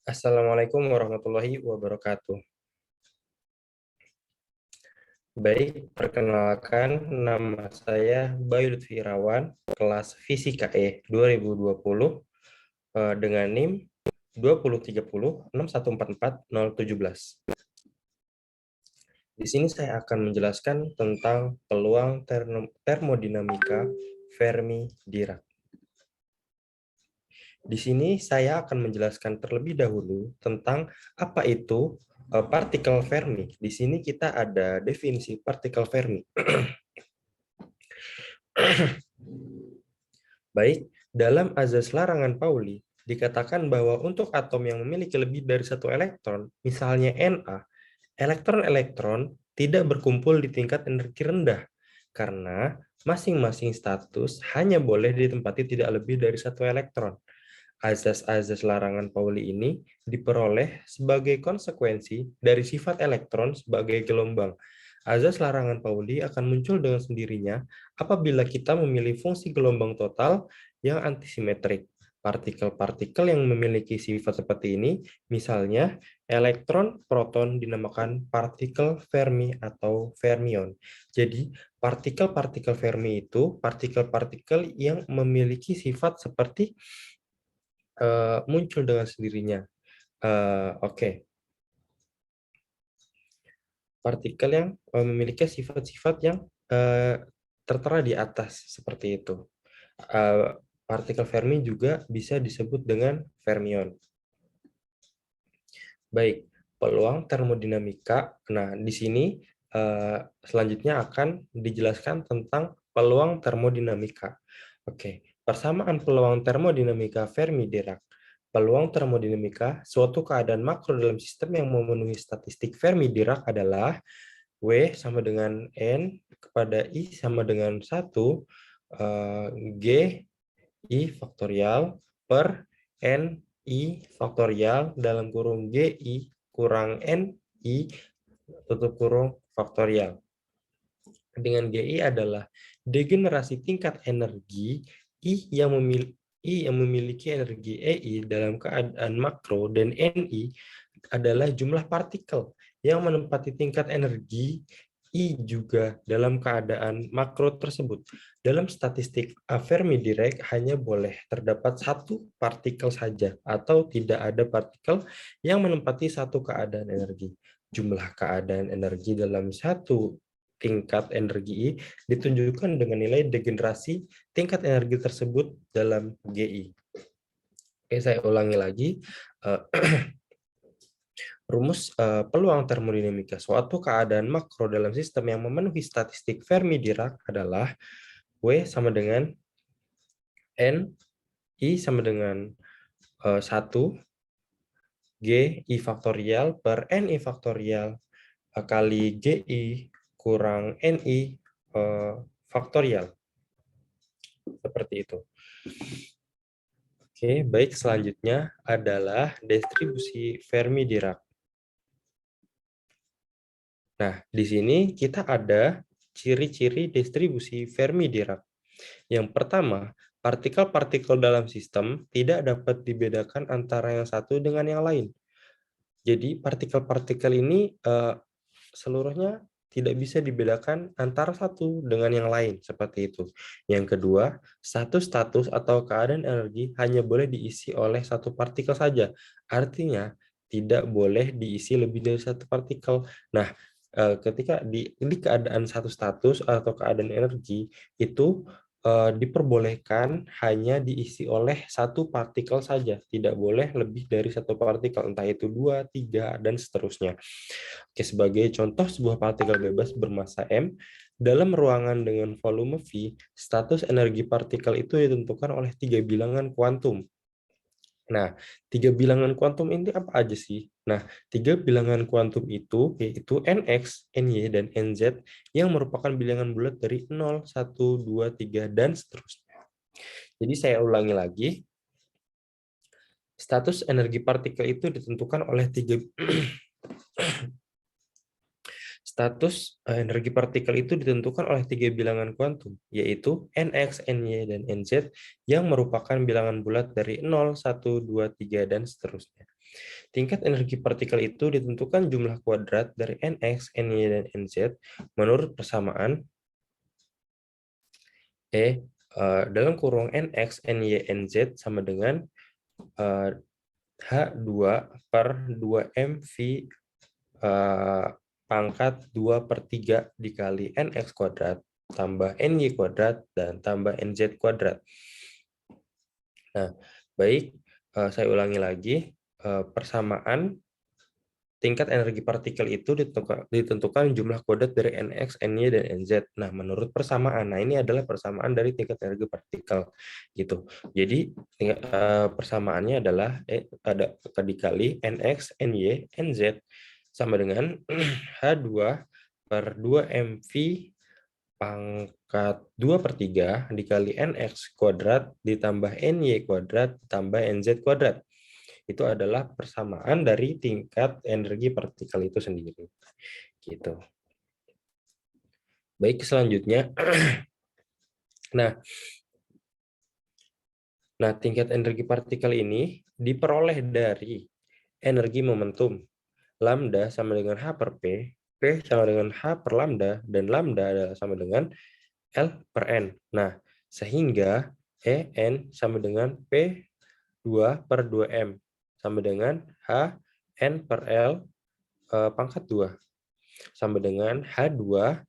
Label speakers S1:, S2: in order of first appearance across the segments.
S1: Assalamualaikum warahmatullahi wabarakatuh. Baik, perkenalkan nama saya Bayu Lutfi Irawan, kelas Fisika E 2020 dengan NIM 203061440017. Di sini saya akan menjelaskan tentang peluang termodinamika Fermi-Dirac. Di sini saya akan menjelaskan terlebih dahulu tentang apa itu partikel Fermi. Di sini kita ada definisi partikel Fermi. Baik, dalam azas larangan Pauli dikatakan bahwa untuk atom yang memiliki lebih dari satu elektron, misalnya Na, elektron-elektron tidak berkumpul di tingkat energi rendah karena masing-masing status hanya boleh ditempati tidak lebih dari satu elektron. Azas-azas larangan Pauli ini diperoleh sebagai konsekuensi dari sifat elektron sebagai gelombang. Azas larangan Pauli akan muncul dengan sendirinya apabila kita memilih fungsi gelombang total yang antisimetrik. Partikel-partikel yang memiliki sifat seperti ini, misalnya elektron, proton dinamakan partikel Fermi atau fermion. Jadi, partikel-partikel Fermi itu partikel-partikel yang memiliki sifat seperti muncul dengan sendirinya. Oke. Partikel yang memiliki sifat-sifat yang tertera di atas seperti itu. Partikel Fermi juga bisa disebut dengan fermion. Baik, peluang termodinamika. Nah, di sini selanjutnya akan dijelaskan tentang peluang termodinamika. Oke, persamaan peluang termodinamika Fermi-Dirac. Peluang termodinamika suatu keadaan makro dalam sistem yang memenuhi statistik Fermi-Dirac adalah W sama dengan N kepada I sama dengan 1 G I faktorial per N I faktorial dalam kurung GI kurang NI tutup kurung faktorial. Dengan GI adalah degenerasi tingkat energi I yang memiliki energi EI dalam keadaan makro dan NI adalah jumlah partikel yang menempati tingkat energi I juga dalam keadaan makro tersebut. Dalam statistik Fermi-Dirac hanya boleh terdapat satu partikel saja atau tidak ada partikel yang menempati satu keadaan energi. Jumlah keadaan energi dalam satu tingkat energi I ditunjukkan dengan nilai degenerasi tingkat energi tersebut dalam GI. Oke, saya ulangi lagi. Rumus peluang termodinamika suatu keadaan makro dalam sistem yang memenuhi statistik Fermi-Dirac adalah W sama dengan N, I sama dengan 1, G, I faktorial per N, I faktorial kali GI kurang NI faktorial. Seperti itu. Oke, baik, selanjutnya adalah distribusi Fermi-Dirac. Nah, di sini kita ada ciri-ciri distribusi Fermi-Dirac. Yang pertama, partikel-partikel dalam sistem tidak dapat dibedakan antara yang satu dengan yang lain. Jadi, partikel-partikel ini seluruhnya tidak bisa dibedakan antara satu dengan yang lain, seperti itu. Yang kedua, status-status atau keadaan energi hanya boleh diisi oleh satu partikel saja. Artinya, tidak boleh diisi lebih dari satu partikel. Nah, ketika di keadaan satu status atau keadaan energi, itu diperbolehkan hanya diisi oleh satu partikel saja. Tidak boleh lebih dari satu partikel, entah itu 2, 3, dan seterusnya. Oke, sebagai contoh sebuah partikel bebas bermassa M, dalam ruangan dengan volume V, status energi partikel itu ditentukan oleh 3 bilangan kuantum. Nah, 3 bilangan kuantum ini apa aja sih? Nah, 3 bilangan kuantum itu yaitu Nx, Ny, dan Nz yang merupakan bilangan bulat dari 0, 1, 2, 3, dan seterusnya. Jadi saya ulangi lagi. Status energi partikel itu ditentukan oleh 3 Status energi partikel itu ditentukan oleh 3 bilangan kuantum, yaitu Nx, Ny, dan Nz, yang merupakan bilangan bulat dari 0, 1, 2, 3, dan seterusnya. Tingkat energi partikel itu ditentukan jumlah kuadrat dari Nx, Ny, dan Nz menurut persamaan dalam kurung Nx, Ny, Nz sama dengan H2 per 2mv pangkat 2/3 dikali Nx kuadrat tambah Ny kuadrat dan tambah Nz kuadrat. Nah, baik, saya ulangi lagi, persamaan tingkat energi partikel itu ditentukan jumlah kuadrat dari Nx, Ny, dan Nz. Nah, menurut persamaan. Nah, ini adalah persamaan dari tingkat energi partikel gitu. Jadi persamaannya adalah ada dikali Nx, Ny, Nz sama dengan H2 per 2mv pangkat 2/3 dikali Nx kuadrat ditambah Ny kuadrat ditambah Nz kuadrat. Itu adalah persamaan dari tingkat energi partikel itu sendiri. Gitu. Baik, selanjutnya. Nah, tingkat energi partikel ini diperoleh dari energi momentum. Lambda sama dengan H per P, P sama dengan H per lambda, dan lambda adalah sama dengan L per N. Nah, sehingga N sama dengan P2 per 2M sama dengan H N per L pangkat 2 sama dengan H2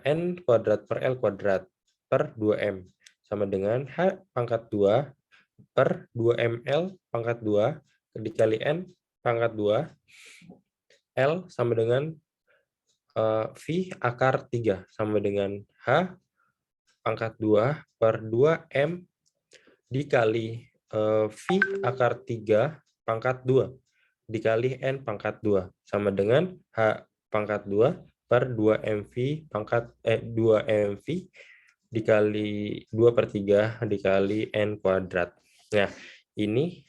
S1: N kuadrat per L kuadrat per 2M sama dengan H pangkat 2 per 2mL pangkat 2 dikali N pangkat 2 L sama dengan V akar 3 sama dengan H pangkat 2 per 2M dikali V akar 3 pangkat 2 dikali N pangkat 2 sama dengan H pangkat 2 per 2MV pangkat 2MV dikali 2/3 dikali N kuadrat. Nah, ini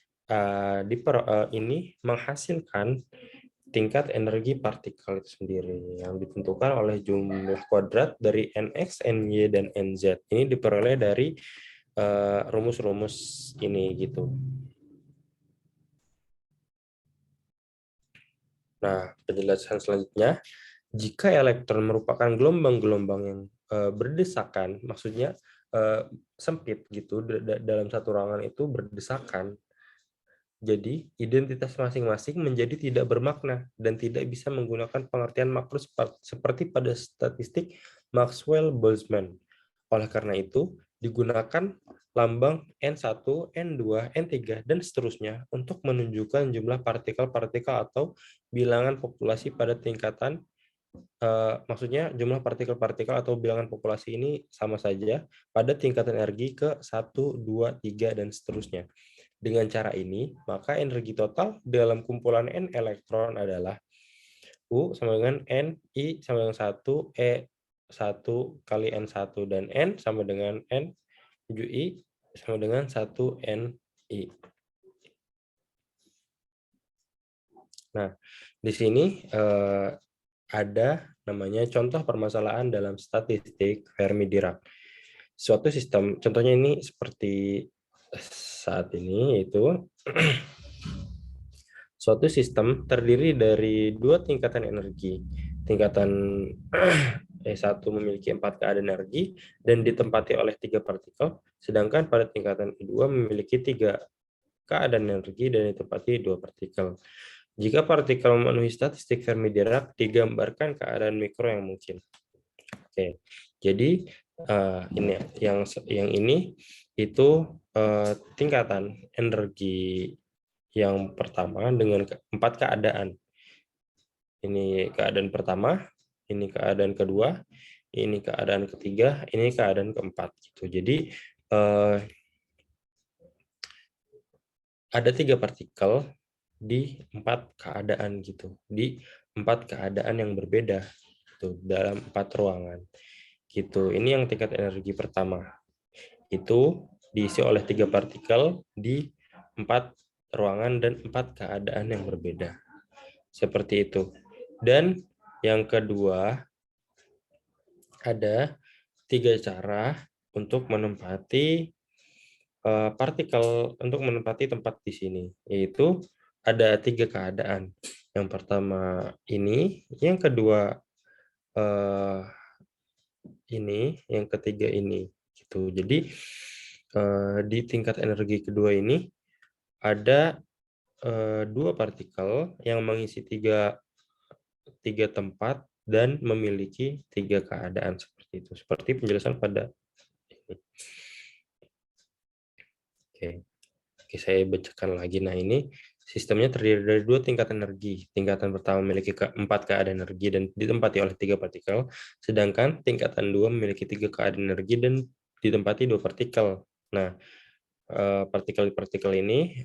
S1: ini menghasilkan tingkat energi partikel itu sendiri yang ditentukan oleh jumlah kuadrat dari Nx, Ny, dan Nz. Ini diperoleh dari rumus-rumus ini gitu. Nah, penjelasan selanjutnya, jika elektron merupakan gelombang-gelombang yang berdesakan, maksudnya sempit gitu, dalam satu ruangan itu berdesakan, jadi identitas masing-masing menjadi tidak bermakna dan tidak bisa menggunakan pengertian makro seperti pada statistik Maxwell-Boltzmann. Oleh karena itu, digunakan lambang N1, N2, N3, dan seterusnya untuk menunjukkan jumlah partikel-partikel atau bilangan populasi pada tingkatan, maksudnya jumlah partikel-partikel atau bilangan populasi ini sama saja pada tingkatan energi ke 1, 2, 3, dan seterusnya. Dengan cara ini, maka energi total dalam kumpulan N elektron adalah U sama dengan N, I sama dengan 1, E 1 kali N1, dan N sama dengan N 7I sama dengan 1 NI. Nah, di sini ada namanya contoh permasalahan dalam statistik Fermi-Dirac. Suatu sistem, contohnya ini seperti saat ini, yaitu suatu sistem terdiri dari dua tingkatan energi. Tingkatan E1 memiliki 4 keadaan energi dan ditempati oleh 3 partikel, sedangkan pada tingkatan E2 memiliki 3 keadaan energi dan ditempati 2 partikel. Jika partikel memenuhi statistik Fermi-Dirac, digambarkan keadaan mikro yang mungkin. Oke, jadi ini yang ini itu tingkatan energi yang pertama dengan 4 keadaan. Ini keadaan pertama, ini keadaan kedua, ini keadaan ketiga, ini keadaan keempat. Gitu. Jadi ada 3 partikel di 4 keadaan gitu, di 4 keadaan yang berbeda gitu, dalam 4 ruangan. Gitu. Ini yang tingkat energi pertama. Itu diisi oleh 3 partikel di 4 ruangan dan 4 keadaan yang berbeda. Seperti itu. Dan yang kedua, ada 3 cara untuk menempati partikel, untuk menempati tempat di sini, yaitu ada 3 keadaan. Yang pertama ini, yang kedua ini, yang ketiga ini, gitu. Jadi, di tingkat energi kedua ini ada 2 partikel yang mengisi tiga tempat dan memiliki 3 keadaan seperti itu. Seperti penjelasan pada ini. Oke. Oke, saya bacakan lagi. Nah, ini sistemnya terdiri dari 2 tingkat energi. Tingkatan pertama memiliki 4 keadaan energi dan ditempati oleh 3 partikel, sedangkan tingkatan 2 memiliki 3 keadaan energi dan ditempati 2 partikel. Nah, partikel-partikel ini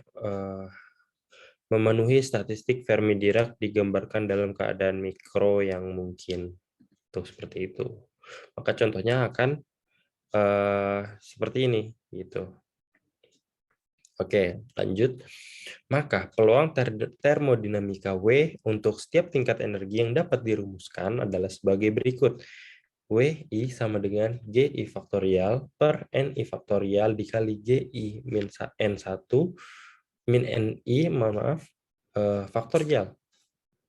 S1: memenuhi statistik Fermi-Dirac digambarkan dalam keadaan mikro yang mungkin. Tuh, seperti itu. Maka contohnya akan seperti ini, gitu. Oke, lanjut. Maka peluang termodinamika W untuk setiap tingkat energi yang dapat dirumuskan adalah sebagai berikut. WI sama dengan GI faktorial per NI faktorial dikali GI min N1 min NI, maaf, faktorial.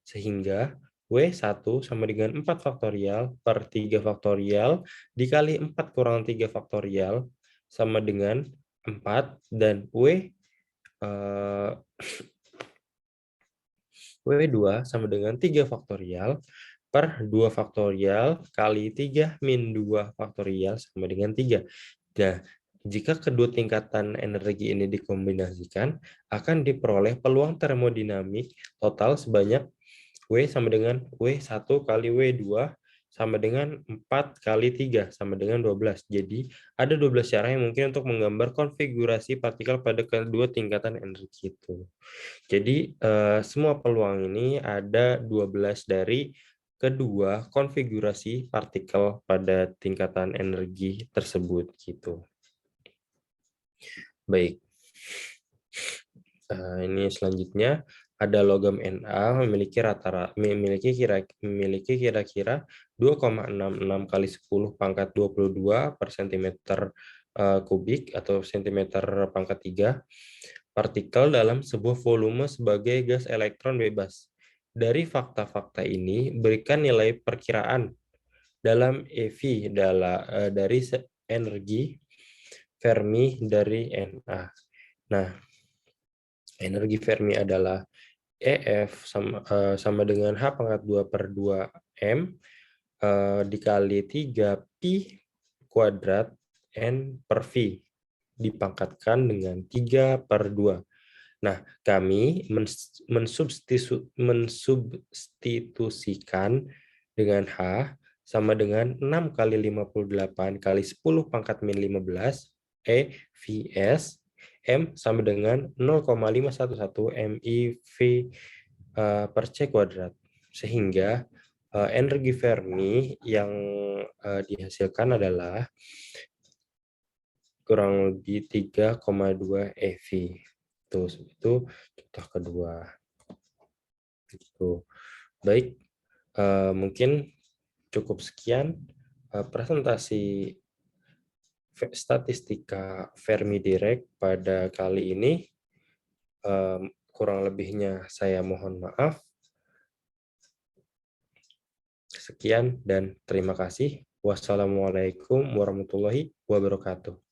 S1: Sehingga W1 sama dengan 4 faktorial per 3 faktorial dikali 4 kurang 3 faktorial sama dengan 4, dan W2 sama dengan 3 faktorial per 2 faktorial kali 3 min 2 faktorial sama dengan 3. Nah, jika kedua tingkatan energi ini dikombinasikan, akan diperoleh peluang termodinamik total sebanyak W sama dengan W1 kali W2 sama dengan 4 kali 3 sama dengan 12. Jadi, ada 12 cara yang mungkin untuk menggambar konfigurasi partikel pada kedua tingkatan energi itu. Jadi, semua peluang ini ada 12 dari kedua konfigurasi partikel pada tingkatan energi tersebut, gitu. Baik. Ini selanjutnya ada logam Na memiliki kira-kira 2,66 kali 10 pangkat 22 per cm kubik atau cm pangkat 3 partikel dalam sebuah volume sebagai gas elektron bebas. Dari fakta-fakta ini, berikan nilai perkiraan dalam EV dari energi Fermi dari Na. Nah, energi Fermi adalah EF sama dengan H pangkat 2 per 2 M dikali 3 Pi kuadrat N per V dipangkatkan dengan 3 per 2. Nah, kami mensubstitusikan dengan H sama dengan 6 kali 58 kali 10 pangkat min 15 EVS M sama dengan 0,511 MeV per C kuadrat. Sehingga energi Fermi yang dihasilkan adalah kurang lebih 3,2 eV. Itu contoh kedua. Gitu. Baik, mungkin cukup sekian presentasi statistika Fermi-Dirac pada kali ini. Kurang lebihnya saya mohon maaf. Sekian dan terima kasih. Wassalamualaikum warahmatullahi wabarakatuh.